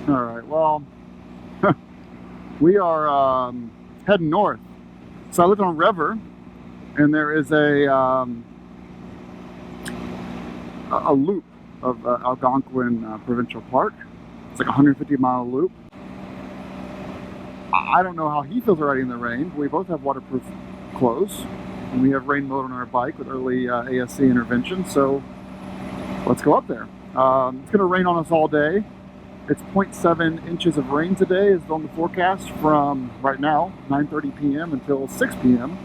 All right, well, we are heading north. So I live on River, and there is a loop of Algonquin Provincial Park. It's like a 150-mile loop. I don't know how he feels riding in the rain. We both have waterproof clothes, and we have rain mode on our bike with early ASC intervention. So let's go up there. It's going to rain on us all day. It's 0.7 inches of rain today is on the forecast from right now, 9:30 p.m. until 6 p.m.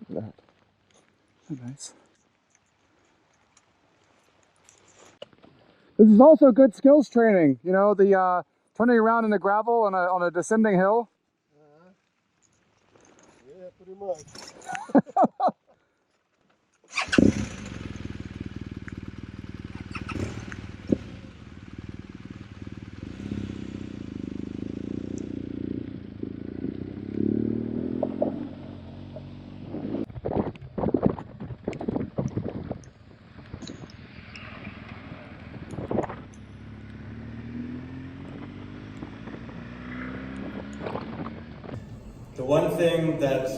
That. Nice. This is also good skills training. You know, the turning around in the gravel on a descending hill. Yeah, pretty much. The one thing that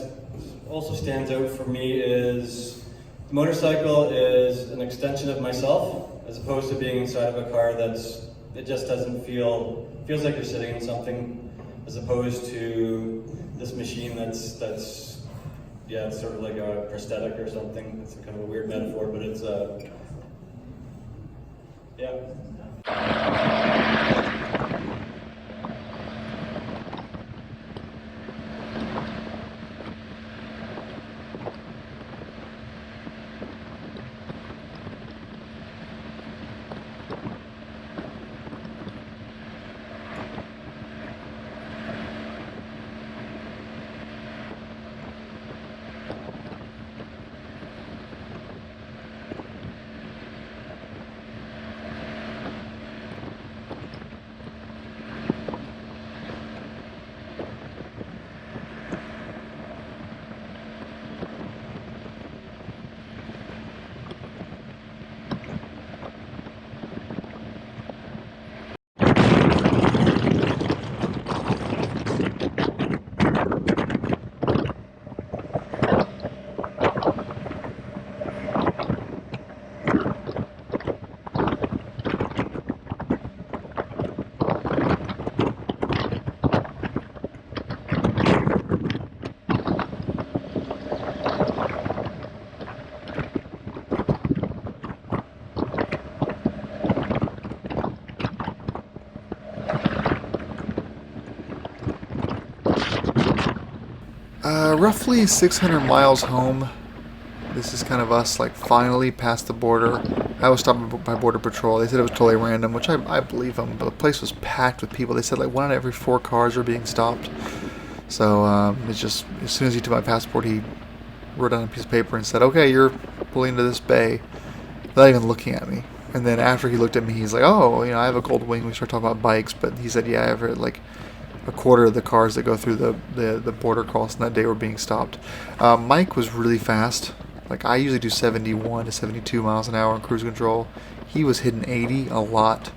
also stands out for me is the motorcycle is an extension of myself, as opposed to being inside of a car it just doesn't feels like you're sitting in something, as opposed to this machine that's yeah, it's sort of like a prosthetic or something. It's kind of a weird metaphor, but it's yeah. Roughly 600 miles home. This is kind of us, like, finally past the border. I was stopped by Border Patrol. They said it was totally random, which I believe them, but the place was packed with people. They said, like, 1 out of every 4 cars are being stopped. So, it's just, as soon as he took my passport, he wrote down a piece of paper and said, okay, you're pulling into this bay. Without even looking at me. And then after he looked at me, he's like, oh, you know, I have a gold wing. We started talking about bikes, but he said, yeah, I've heard, like, a quarter of the cars that go through the border crossing that day were being stopped. Mike was really fast. Like, I usually do 71 to 72 miles an hour on cruise control. He was hitting 80 a lot.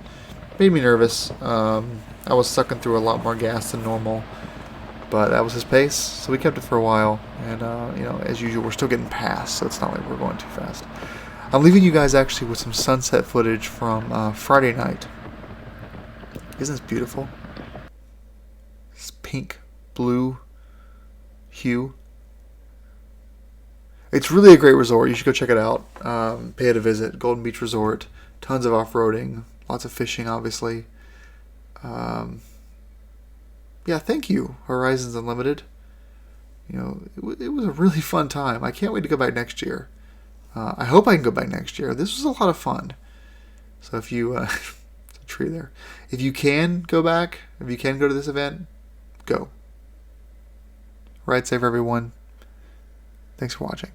Made me nervous. I was sucking through a lot more gas than normal. But that was his pace, so we kept it for a while. And, you know, as usual, we're still getting past, so it's not like we're going too fast. I'm leaving you guys actually with some sunset footage from Friday night. Isn't this beautiful? This pink, blue hue. It's really a great resort. You should go check it out. Pay it a visit. Golden Beach Resort. Tons of off-roading. Lots of fishing, obviously. Yeah, thank you, Horizons Unlimited. You know, it was a really fun time. I can't wait to go back next year. I hope I can go back next year. This was a lot of fun. So if you tree there. If you can go back, if you can go to this event, go. Ride safe, everyone. Thanks for watching.